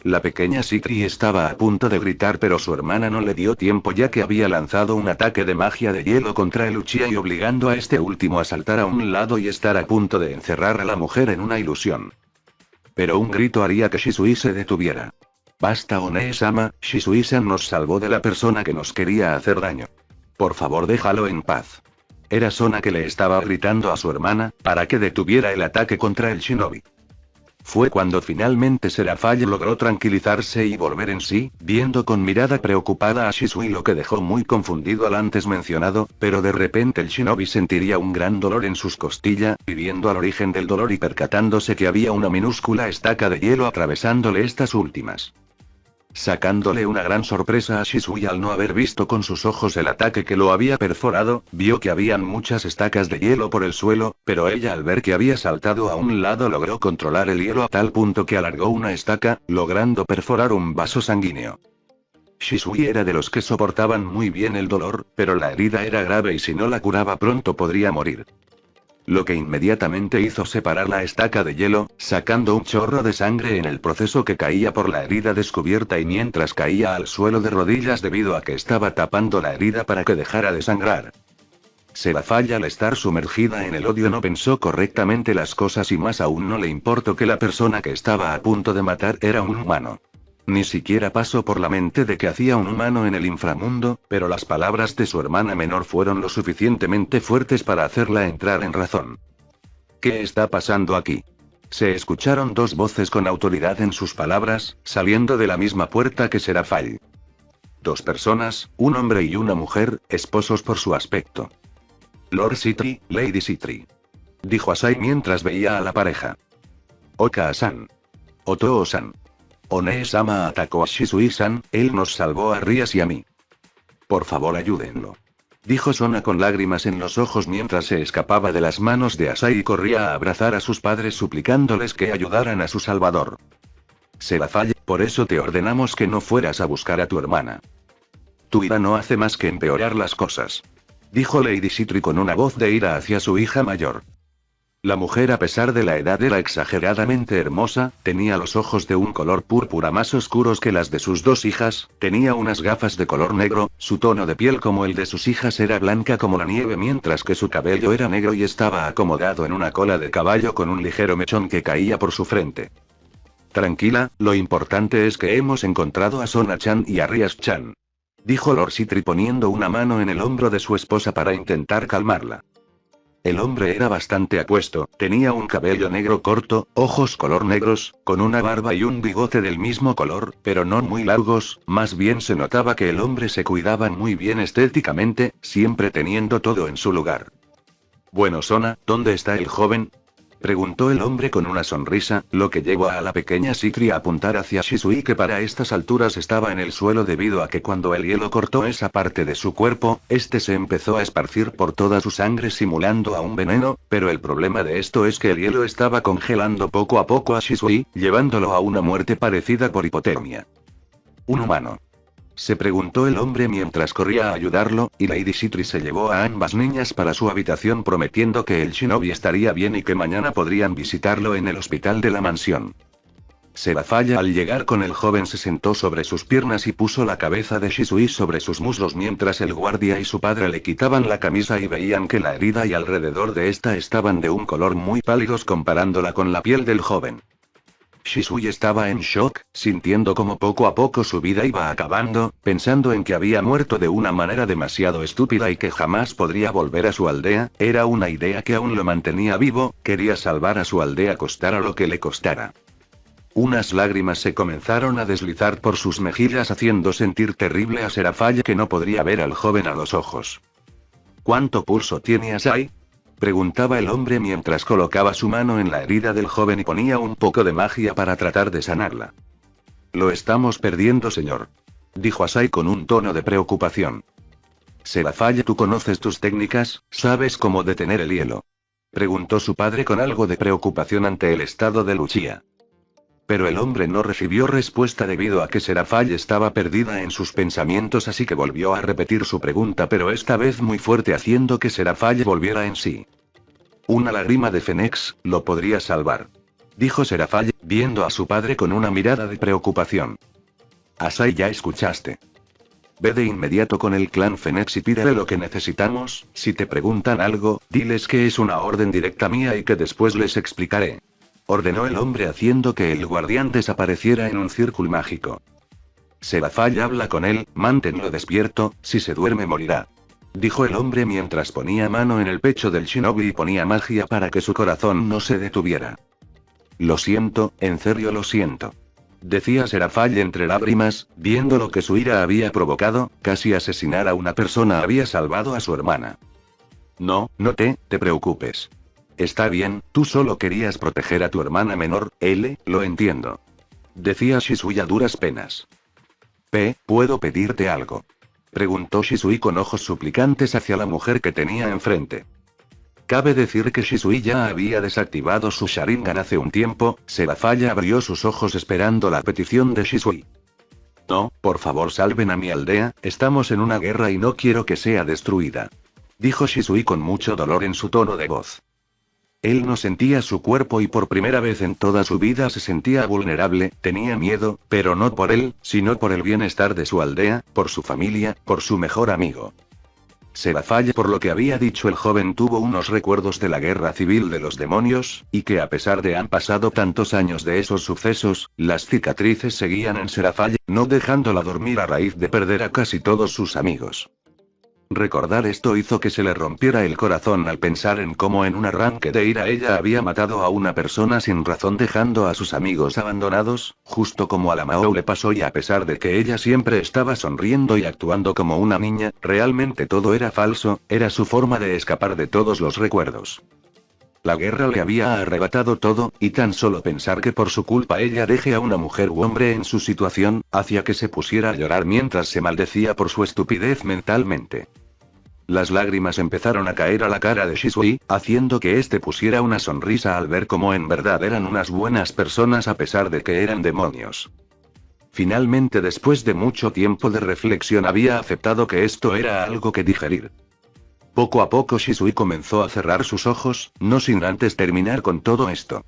La pequeña Citri estaba a punto de gritar, pero su hermana no le dio tiempo, ya que había lanzado un ataque de magia de hielo contra el Uchiha y obligando a este último a saltar a un lado y estar a punto de encerrar a la mujer en una ilusión. Pero un grito haría que Shisui se detuviera. Basta, One-sama, Shisui-san nos salvó de la persona que nos quería hacer daño. Por favor, déjalo en paz. Era Sona que le estaba gritando a su hermana, para que detuviera el ataque contra el shinobi. Fue cuando finalmente Serafall logró tranquilizarse y volver en sí, viendo con mirada preocupada a Shisui, lo que dejó muy confundido al antes mencionado, pero de repente el shinobi sentiría un gran dolor en sus costillas, y viendo al origen del dolor y percatándose que había una minúscula estaca de hielo atravesándole estas últimas. Sacándole una gran sorpresa a Shisui al no haber visto con sus ojos el ataque que lo había perforado, vio que habían muchas estacas de hielo por el suelo, pero ella al ver que había saltado a un lado logró controlar el hielo a tal punto que alargó una estaca, logrando perforar un vaso sanguíneo. Shisui era de los que soportaban muy bien el dolor, pero la herida era grave y si no la curaba pronto podría morir. Lo que inmediatamente hizo separar la estaca de hielo, sacando un chorro de sangre en el proceso que caía por la herida descubierta y mientras caía al suelo de rodillas debido a que estaba tapando la herida para que dejara de sangrar. Serafall, al estar sumergida en el odio, no pensó correctamente las cosas y más aún no le importó que la persona que estaba a punto de matar era un humano. Ni siquiera pasó por la mente de que hacía un humano en el inframundo, pero las palabras de su hermana menor fueron lo suficientemente fuertes para hacerla entrar en razón. ¿Qué está pasando aquí? Se escucharon dos voces con autoridad en sus palabras, saliendo de la misma puerta que Serafall. Dos personas, un hombre y una mujer, esposos por su aspecto. Lord Citri, Lady Citri, dijo Asai mientras veía a la pareja. Oka-san. Otoo-san. One-sama atacó a Shisui-san, él nos salvó a Rias y a mí. Por favor, ayúdenlo, dijo Sona con lágrimas en los ojos mientras se escapaba de las manos de Asai y corría a abrazar a sus padres suplicándoles que ayudaran a su salvador. Serafall, por eso te ordenamos que no fueras a buscar a tu hermana. Tu ira no hace más que empeorar las cosas, dijo Lady Citri con una voz de ira hacia su hija mayor. La mujer, a pesar de la edad, era exageradamente hermosa, tenía los ojos de un color púrpura más oscuros que las de sus dos hijas, tenía unas gafas de color negro, su tono de piel como el de sus hijas era blanca como la nieve mientras que su cabello era negro y estaba acomodado en una cola de caballo con un ligero mechón que caía por su frente. Tranquila, lo importante es que hemos encontrado a Sona-chan y a Rias-chan, dijo Lord Citri poniendo una mano en el hombro de su esposa para intentar calmarla. El hombre era bastante apuesto, tenía un cabello negro corto, ojos color negros, con una barba y un bigote del mismo color, pero no muy largos, más bien se notaba que el hombre se cuidaba muy bien estéticamente, siempre teniendo todo en su lugar. Bueno, Sona, ¿dónde está el joven?, preguntó el hombre con una sonrisa, lo que llevó a la pequeña Citri a apuntar hacia Shisui, que para estas alturas estaba en el suelo debido a que cuando el hielo cortó esa parte de su cuerpo, este se empezó a esparcir por toda su sangre simulando a un veneno, pero el problema de esto es que el hielo estaba congelando poco a poco a Shisui, llevándolo a una muerte parecida por hipotermia. ¿Un humano?, se preguntó el hombre mientras corría a ayudarlo, y Lady Citri se llevó a ambas niñas para su habitación prometiendo que el shinobi estaría bien y que mañana podrían visitarlo en el hospital de la mansión. Serafall, al llegar con el joven, se sentó sobre sus piernas y puso la cabeza de Shisui sobre sus muslos mientras el guardia y su padre le quitaban la camisa y veían que la herida y alrededor de esta estaban de un color muy pálidos comparándola con la piel del joven. Shisui estaba en shock, sintiendo como poco a poco su vida iba acabando, pensando en que había muerto de una manera demasiado estúpida y que jamás podría volver a su aldea, era una idea que aún lo mantenía vivo, quería salvar a su aldea costara lo que le costara. Unas lágrimas se comenzaron a deslizar por sus mejillas haciendo sentir terrible a Serafall, que no podría ver al joven a los ojos. ¿Cuánto pulso tiene Asai?, preguntaba el hombre mientras colocaba su mano en la herida del joven y ponía un poco de magia para tratar de sanarla. Lo estamos perdiendo, señor. dijo Asai con un tono de preocupación. Seraphale, ¿tú conoces tus técnicas? ¿Sabes cómo detener el hielo? Preguntó su padre con algo de preocupación ante el estado de Lucia. Pero el hombre no recibió respuesta debido a que Seraphale estaba perdida en sus pensamientos, así que volvió a repetir su pregunta, pero esta vez muy fuerte, haciendo que Seraphale volviera en sí. Una lágrima de Fénix lo podría salvar, dijo Seraphale, viendo a su padre con una mirada de preocupación. Asai, ya escuchaste. Ve de inmediato con el clan Fénix y pídele lo que necesitamos. Si te preguntan algo, diles que es una orden directa mía y que después les explicaré. Ordenó el hombre, haciendo que el guardián desapareciera en un círculo mágico. Seraphale, habla con él, manténlo despierto, si se duerme morirá, dijo el hombre mientras ponía mano en el pecho del shinobi y ponía magia para que su corazón no se detuviera. Lo siento, en serio lo siento, decía Seraphale entre lágrimas, viendo lo que su ira había provocado, casi asesinar a una persona había salvado a su hermana. No te preocupes. Está bien, tú solo querías proteger a tu hermana menor, lo entiendo, decía Shisui a duras penas. ¿Puedo pedirte algo?, preguntó Shisui con ojos suplicantes hacia la mujer que tenía enfrente. Cabe decir que Shisui ya había desactivado su Sharingan hace un tiempo. Seraphale abrió sus ojos esperando la petición de Shisui. No, por favor, salven a mi aldea, estamos en una guerra y no quiero que sea destruida, dijo Shisui con mucho dolor en su tono de voz. Él no sentía su cuerpo y por primera vez en toda su vida se sentía vulnerable, tenía miedo, pero no por él, sino por el bienestar de su aldea, por su familia, por su mejor amigo. Seraphale, por lo que había dicho el joven, tuvo unos recuerdos de la guerra civil de los demonios, y que a pesar de han pasado tantos años de esos sucesos, las cicatrices seguían en Seraphale, no dejándola dormir a raíz de perder a casi todos sus amigos. Recordar esto hizo que se le rompiera el corazón al pensar en cómo en un arranque de ira ella había matado a una persona sin razón, dejando a sus amigos abandonados, justo como a la Mao le pasó, y a pesar de que ella siempre estaba sonriendo y actuando como una niña, realmente todo era falso, era su forma de escapar de todos los recuerdos. La guerra le había arrebatado todo, y tan solo pensar que por su culpa ella deje a una mujer u hombre en su situación, hacía que se pusiera a llorar mientras se maldecía por su estupidez mentalmente. Las lágrimas empezaron a caer a la cara de Shisui, haciendo que éste pusiera una sonrisa al ver cómo en verdad eran unas buenas personas a pesar de que eran demonios. Finalmente, después de mucho tiempo de reflexión, había aceptado que esto era algo que digerir. Poco a poco Shisui comenzó a cerrar sus ojos, no sin antes terminar con todo esto.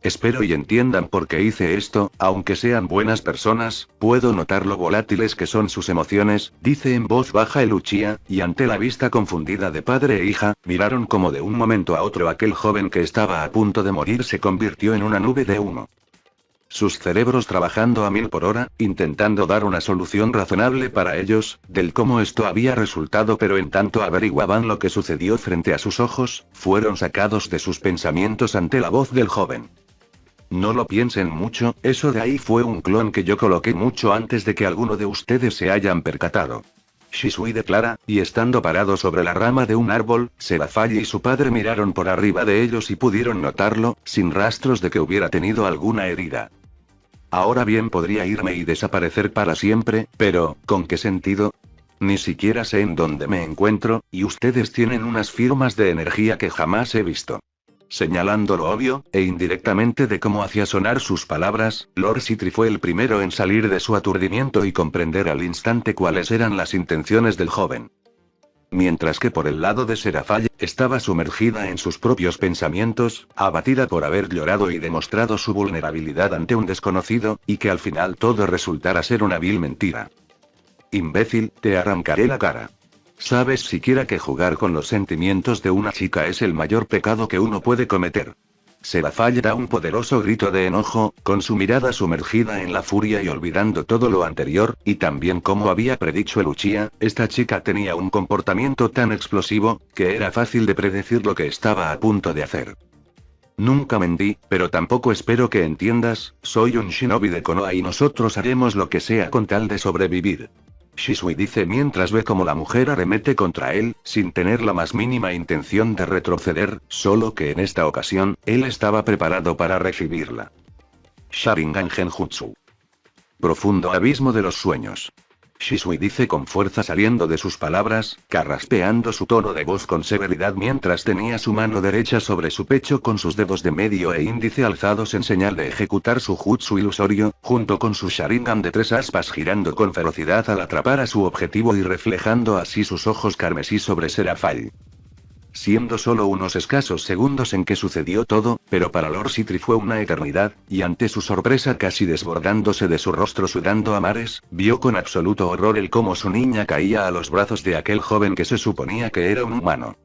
Espero y entiendan por qué hice esto, aunque sean buenas personas, puedo notar lo volátiles que son sus emociones, dice en voz baja el Uchiha, y ante la vista confundida de padre e hija, miraron como de un momento a otro aquel joven que estaba a punto de morir se convirtió en una nube de humo. Sus cerebros trabajando a 1000 por hora, intentando dar una solución razonable para ellos, del cómo esto había resultado, pero en tanto averiguaban lo que sucedió frente a sus ojos, fueron sacados de sus pensamientos ante la voz del joven. No lo piensen mucho, eso de ahí fue un clon que yo coloqué mucho antes de que alguno de ustedes se hayan percatado, Shisui declara, y estando parado sobre la rama de un árbol, Seraphale y su padre miraron por arriba de ellos y pudieron notarlo, sin rastros de que hubiera tenido alguna herida. Ahora bien, podría irme y desaparecer para siempre, pero, ¿con qué sentido? Ni siquiera sé en dónde me encuentro, y ustedes tienen unas firmas de energía que jamás he visto. Señalando lo obvio, e indirectamente de cómo hacía sonar sus palabras, Lord Sitri fue el primero en salir de su aturdimiento y comprender al instante cuáles eran las intenciones del joven. Mientras que por el lado de Seraphale, estaba sumergida en sus propios pensamientos, abatida por haber llorado y demostrado su vulnerabilidad ante un desconocido, y que al final todo resultara ser una vil mentira. Imbécil, te arrancaré la cara. ¿Sabes siquiera que jugar con los sentimientos de una chica es el mayor pecado que uno puede cometer? Seraphale da un poderoso grito de enojo, con su mirada sumergida en la furia y olvidando todo lo anterior, y también como había predicho el Uchiha, esta chica tenía un comportamiento tan explosivo, que era fácil de predecir lo que estaba a punto de hacer. Nunca mentí, pero tampoco espero que entiendas, soy un shinobi de Konoha y nosotros haremos lo que sea con tal de sobrevivir. Shisui dice mientras ve cómo la mujer arremete contra él, sin tener la más mínima intención de retroceder, solo que en esta ocasión, él estaba preparado para recibirla. Sharingan Genjutsu. Profundo abismo de los sueños. Shisui dice con fuerza saliendo de sus palabras, carraspeando su tono de voz con severidad mientras tenía su mano derecha sobre su pecho con sus dedos de medio e índice alzados en señal de ejecutar su jutsu ilusorio, junto con su Sharingan de 3 aspas girando con ferocidad al atrapar a su objetivo y reflejando así sus ojos carmesí sobre Serafall. Siendo solo unos escasos segundos en que sucedió todo, pero para Lord Sitri fue una eternidad, y ante su sorpresa casi desbordándose de su rostro sudando a mares, vio con absoluto horror el cómo su niña caía a los brazos de aquel joven que se suponía que era un humano.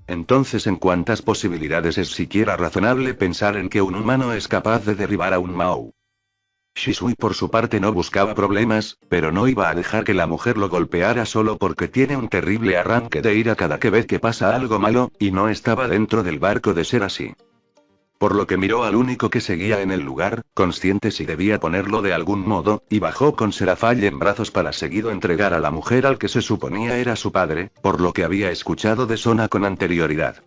Entonces, ¿en cuántas posibilidades es siquiera razonable pensar en que un humano es capaz de derribar a un Mao? Shisui por su parte no buscaba problemas, pero no iba a dejar que la mujer lo golpeara solo porque tiene un terrible arranque de ira cada que ve que pasa algo malo, y no estaba dentro del barco de ser así. Por lo que miró al único que seguía en el lugar, consciente si debía ponerlo de algún modo, y bajó con Serafall en brazos para seguido entregar a la mujer al que se suponía era su padre, por lo que había escuchado de Sona con anterioridad.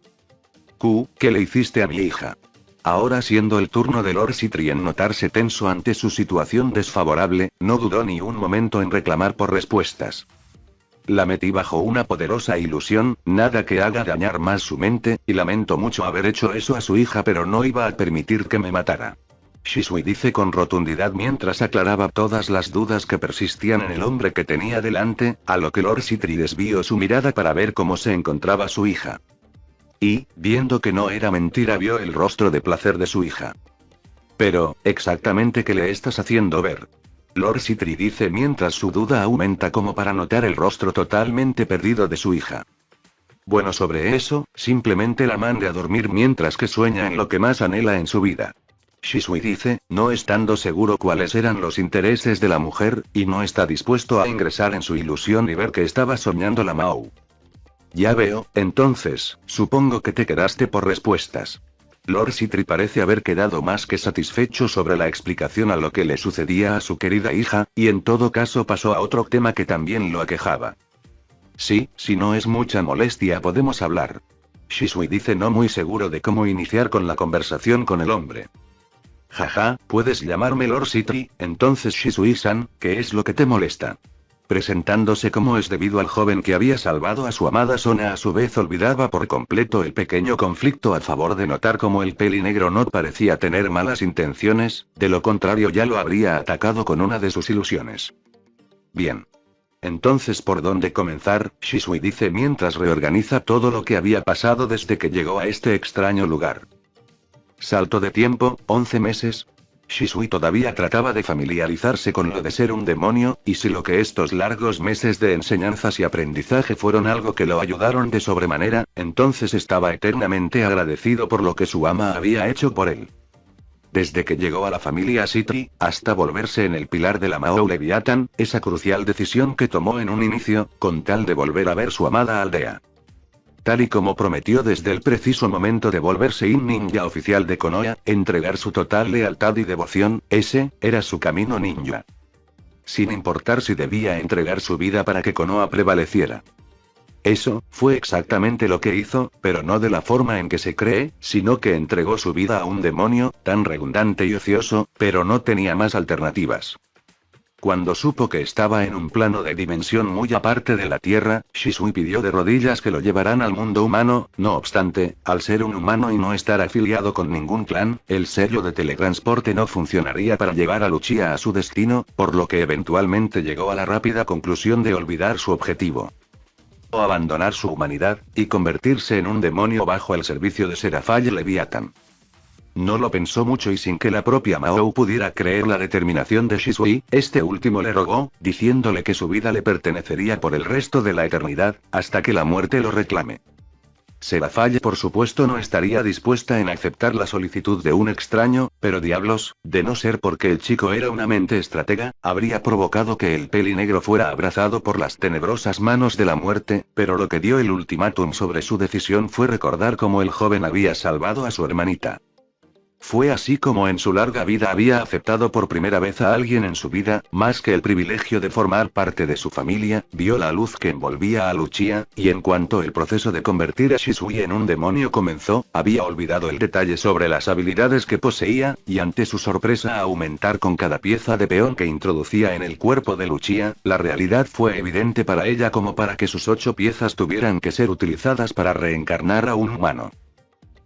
¿Qué le hiciste a mi hija? Ahora siendo el turno de Lord Sitri en notarse tenso ante su situación desfavorable, no dudó ni un momento en reclamar por respuestas. La metí bajo una poderosa ilusión, nada que haga dañar más su mente, y lamento mucho haber hecho eso a su hija, pero no iba a permitir que me matara. Shisui dice con rotundidad mientras aclaraba todas las dudas que persistían en el hombre que tenía delante, a lo que Lord Sitri desvió su mirada para ver cómo se encontraba su hija. Y, viendo que no era mentira, vio el rostro de placer de su hija. Pero, ¿exactamente qué le estás haciendo ver? Lord Sitri dice mientras su duda aumenta como para notar el rostro totalmente perdido de su hija. Bueno, sobre eso, simplemente la mande a dormir mientras que sueña en lo que más anhela en su vida. Shisui dice, no estando seguro cuáles eran los intereses de la mujer, y no está dispuesto a ingresar en su ilusión y ver que estaba soñando la Mao. Ya veo, entonces, supongo que te quedaste por respuestas. Lord Sitri parece haber quedado más que satisfecho sobre la explicación a lo que le sucedía a su querida hija, y en todo caso pasó a otro tema que también lo aquejaba. Sí, si no es mucha molestia podemos hablar. Shisui dice no muy seguro de cómo iniciar con la conversación con el hombre. Jaja, puedes llamarme Lord Sitri, entonces Shisui-san, ¿qué es lo que te molesta? Presentándose como es debido al joven que había salvado a su amada Sona, a su vez olvidaba por completo el pequeño conflicto a favor de notar como el pelinegro no parecía tener malas intenciones, de lo contrario ya lo habría atacado con una de sus ilusiones. Bien. Entonces, ¿por dónde comenzar? Shisui dice mientras reorganiza todo lo que había pasado desde que llegó a este extraño lugar. Salto de tiempo, 11 meses. Shisui todavía trataba de familiarizarse con lo de ser un demonio, y si lo que estos largos meses de enseñanzas y aprendizaje fueron algo que lo ayudaron de sobremanera, entonces estaba eternamente agradecido por lo que su ama había hecho por él. Desde que llegó a la familia Sitri, hasta volverse en el pilar de la Mao Leviathan, esa crucial decisión que tomó en un inicio, con tal de volver a ver su amada aldea. Tal y como prometió desde el preciso momento de volverse un ninja oficial de Konoha, entregar su total lealtad y devoción, ese, era su camino ninja. Sin importar si debía entregar su vida para que Konoha prevaleciera. Eso, fue exactamente lo que hizo, pero no de la forma en que se cree, sino que entregó su vida a un demonio, tan redundante y ocioso, pero no tenía más alternativas. Cuando supo que estaba en un plano de dimensión muy aparte de la Tierra, Shisui pidió de rodillas que lo llevaran al mundo humano, no obstante, al ser un humano y no estar afiliado con ningún clan, el sello de teletransporte no funcionaría para llevar a Lucia a su destino, por lo que eventualmente llegó a la rápida conclusión de olvidar su objetivo. O abandonar su humanidad, y convertirse en un demonio bajo el servicio de Serafall Leviathan. No lo pensó mucho y sin que la propia Mao pudiera creer la determinación de Shisui, este último le rogó, diciéndole que su vida le pertenecería por el resto de la eternidad, hasta que la muerte lo reclame. Serafall por supuesto no estaría dispuesta en aceptar la solicitud de un extraño, pero diablos, de no ser porque el chico era una mente estratega, habría provocado que el pelinegro fuera abrazado por las tenebrosas manos de la muerte, pero lo que dio el ultimátum sobre su decisión fue recordar cómo el joven había salvado a su hermanita. Fue así como en su larga vida había aceptado por primera vez a alguien en su vida, más que el privilegio de formar parte de su familia, vio la luz que envolvía a Lucia, y en cuanto el proceso de convertir a Shisui en un demonio comenzó, había olvidado el detalle sobre las habilidades que poseía, y ante su sorpresa a aumentar con cada pieza de peón que introducía en el cuerpo de Lucia, la realidad fue evidente para ella como para que sus 8 piezas tuvieran que ser utilizadas para reencarnar a un humano.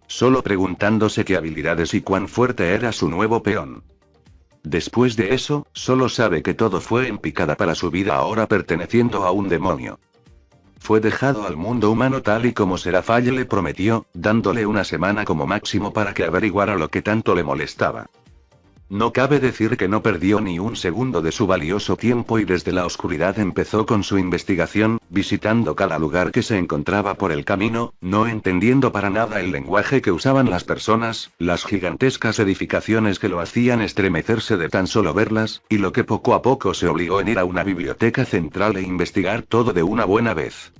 Solo preguntándose qué habilidades y cuán fuerte era su nuevo peón. Después de eso, solo sabe que todo fue en picada para su vida ahora perteneciendo a un demonio. Fue dejado al mundo humano tal y como Serafall le prometió, dándole una semana como máximo para que averiguara lo que tanto le molestaba. No cabe decir que no perdió ni un segundo de su valioso tiempo y desde la oscuridad empezó con su investigación, visitando cada lugar que se encontraba por el camino, no entendiendo para nada el lenguaje que usaban las personas, las gigantescas edificaciones que lo hacían estremecerse de tan solo verlas, y lo que poco a poco se obligó en ir a una biblioteca central e investigar todo de una buena vez.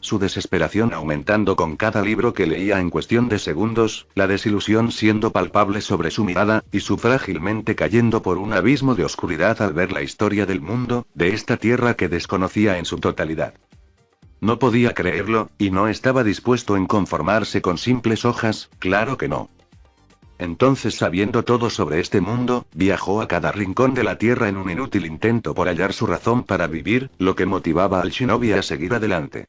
Su desesperación aumentando con cada libro que leía en cuestión de segundos, la desilusión siendo palpable sobre su mirada, y su frágilmente cayendo por un abismo de oscuridad al ver la historia del mundo, de esta tierra que desconocía en su totalidad. No podía creerlo, y no estaba dispuesto en conformarse con simples hojas, claro que no. Entonces, sabiendo todo sobre este mundo, viajó a cada rincón de la tierra en un inútil intento por hallar su razón para vivir, lo que motivaba al shinobi a seguir adelante.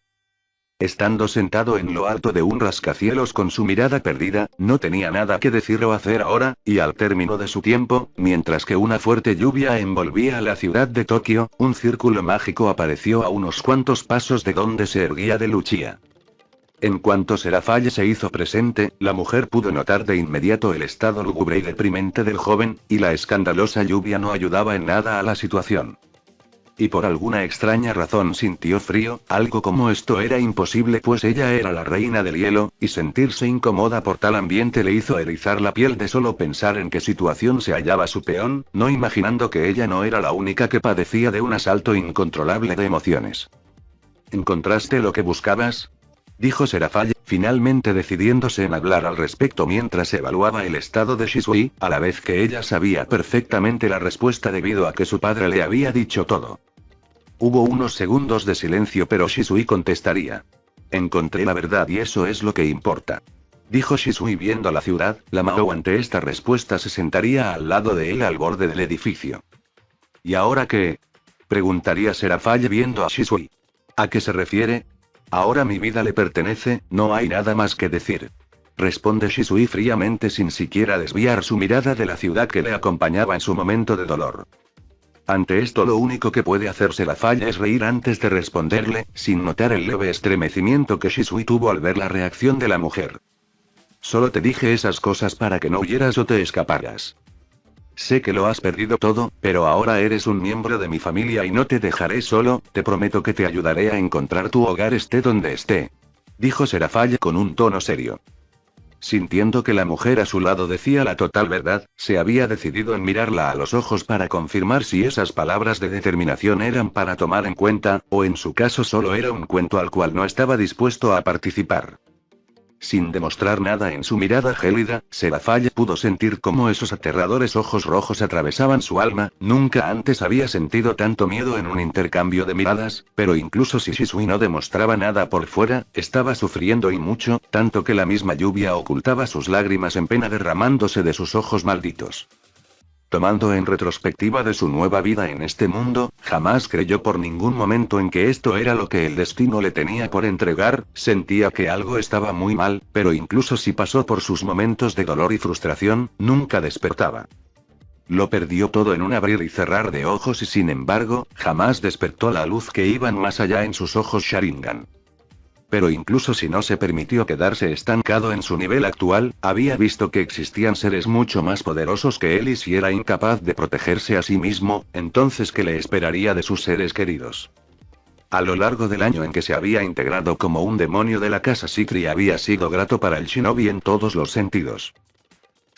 Estando sentado en lo alto de un rascacielos con su mirada perdida, no tenía nada que decir o hacer ahora, y al término de su tiempo, mientras que una fuerte lluvia envolvía a la ciudad de Tokio, un círculo mágico apareció a unos cuantos pasos de donde se erguía de Lucia. En cuanto Serafall se hizo presente, la mujer pudo notar de inmediato el estado lúgubre y deprimente del joven, y la escandalosa lluvia no ayudaba en nada a la situación. Y por alguna extraña razón sintió frío, algo como esto era imposible pues ella era la reina del hielo, y sentirse incómoda por tal ambiente le hizo erizar la piel de solo pensar en qué situación se hallaba su peón, no imaginando que ella no era la única que padecía de un asalto incontrolable de emociones. ¿Encontraste lo que buscabas?, dijo Serafall, finalmente decidiéndose en hablar al respecto mientras evaluaba el estado de Shisui, a la vez que ella sabía perfectamente la respuesta debido a que su padre le había dicho todo. Hubo unos segundos de silencio pero Shisui contestaría. Encontré la verdad y eso es lo que importa. Dijo Shisui viendo la ciudad, la Mao ante esta respuesta se sentaría al lado de él al borde del edificio. ¿Y ahora qué?, preguntaría Serafall viendo a Shisui. ¿A qué se refiere? Ahora mi vida le pertenece, no hay nada más que decir. Responde Shisui fríamente sin siquiera desviar su mirada de la ciudad que le acompañaba en su momento de dolor. Ante esto lo único que puede hacer Serafall es reír antes de responderle, sin notar el leve estremecimiento que Shisui tuvo al ver la reacción de la mujer. Solo te dije esas cosas para que no huyeras o te escaparas. Sé que lo has perdido todo, pero ahora eres un miembro de mi familia y no te dejaré solo, te prometo que te ayudaré a encontrar tu hogar esté donde esté. Dijo Serafall con un tono serio. Sintiendo que la mujer a su lado decía la total verdad, se había decidido en mirarla a los ojos para confirmar si esas palabras de determinación eran para tomar en cuenta, o en su caso solo era un cuento al cual no estaba dispuesto a participar. Sin demostrar nada en su mirada gélida, Serafall pudo sentir cómo esos aterradores ojos rojos atravesaban su alma, nunca antes había sentido tanto miedo en un intercambio de miradas, pero incluso si Shisui no demostraba nada por fuera, estaba sufriendo y mucho, tanto que la misma lluvia ocultaba sus lágrimas en pena derramándose de sus ojos malditos. Tomando en retrospectiva de su nueva vida en este mundo, jamás creyó por ningún momento en que esto era lo que el destino le tenía por entregar, sentía que algo estaba muy mal, pero incluso si pasó por sus momentos de dolor y frustración, nunca despertaba. Lo perdió todo en un abrir y cerrar de ojos y sin embargo, jamás despertó la luz que iban más allá en sus ojos Sharingan. Pero incluso si no se permitió quedarse estancado en su nivel actual, había visto que existían seres mucho más poderosos que él y si era incapaz de protegerse a sí mismo, entonces ¿qué le esperaría de sus seres queridos? A lo largo del año en que se había integrado como un demonio de la casa Sikri había sido grato para el shinobi en todos los sentidos.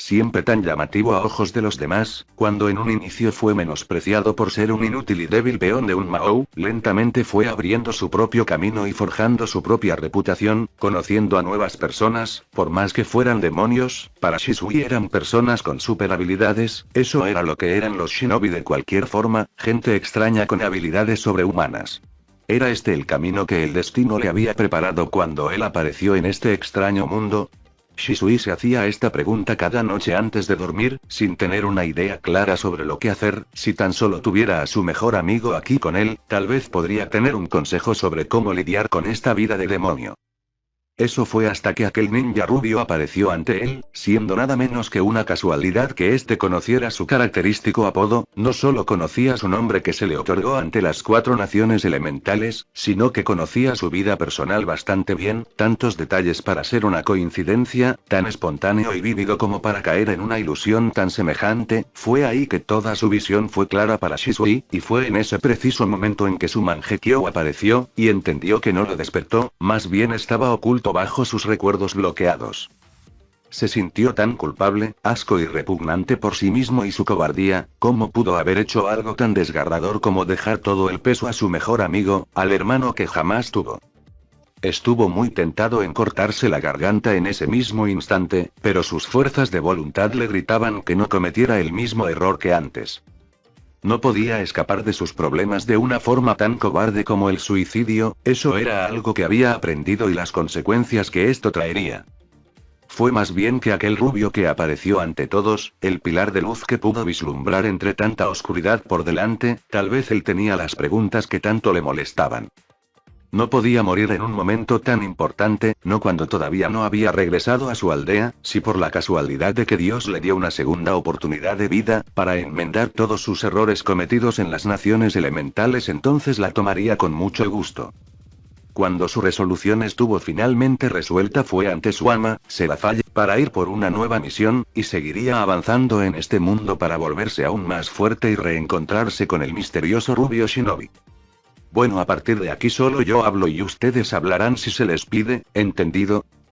siempre tan llamativo a ojos de los demás, cuando en un inicio fue menospreciado por ser un inútil y débil peón de un Mahou, lentamente fue abriendo su propio camino y forjando su propia reputación, conociendo a nuevas personas, por más que fueran demonios, para Shisui eran personas con super habilidades, eso era lo que eran los shinobi de cualquier forma, gente extraña con habilidades sobrehumanas. ¿Era este el camino que el destino le había preparado cuando él apareció en este extraño mundo? Shisui se hacía esta pregunta cada noche antes de dormir, sin tener una idea clara sobre lo que hacer. Si tan solo tuviera a su mejor amigo aquí con él, tal vez podría tener un consejo sobre cómo lidiar con esta vida de demonio. Eso fue hasta que aquel ninja rubio apareció ante él, siendo nada menos que una casualidad que éste conociera su característico apodo. No solo conocía su nombre que se le otorgó ante las 4 naciones elementales, sino que conocía su vida personal bastante bien, tantos detalles para ser una coincidencia, tan espontáneo y vívido como para caer en una ilusión tan semejante. Fue ahí que toda su visión fue clara para Shisui, y fue en ese preciso momento en que su Mangekyo apareció, y entendió que no lo despertó, más bien estaba oculto bajo sus recuerdos bloqueados. Se sintió tan culpable, asco y repugnante por sí mismo y su cobardía. ¿Cómo pudo haber hecho algo tan desgarrador como dejar todo el peso a su mejor amigo, al hermano que jamás tuvo? Estuvo muy tentado en cortarse la garganta en ese mismo instante, pero sus fuerzas de voluntad le gritaban que no cometiera el mismo error que antes. No podía escapar de sus problemas de una forma tan cobarde como el suicidio, eso era algo que había aprendido y las consecuencias que esto traería. Fue más bien que aquel rubio que apareció ante todos, el pilar de luz que pudo vislumbrar entre tanta oscuridad por delante. Tal vez él tenía las preguntas que tanto le molestaban. No podía morir en un momento tan importante, no cuando todavía no había regresado a su aldea. Si por la casualidad de que Dios le dio una segunda oportunidad de vida, para enmendar todos sus errores cometidos en las naciones elementales, entonces la tomaría con mucho gusto. Cuando su resolución estuvo finalmente resuelta fue ante su ama, Seraphaya, para ir por una nueva misión, y seguiría avanzando en este mundo para volverse aún más fuerte y reencontrarse con el misterioso rubio shinobi. Bueno, a partir de aquí solo yo hablo y ustedes hablarán si se les pide, ¿entendido?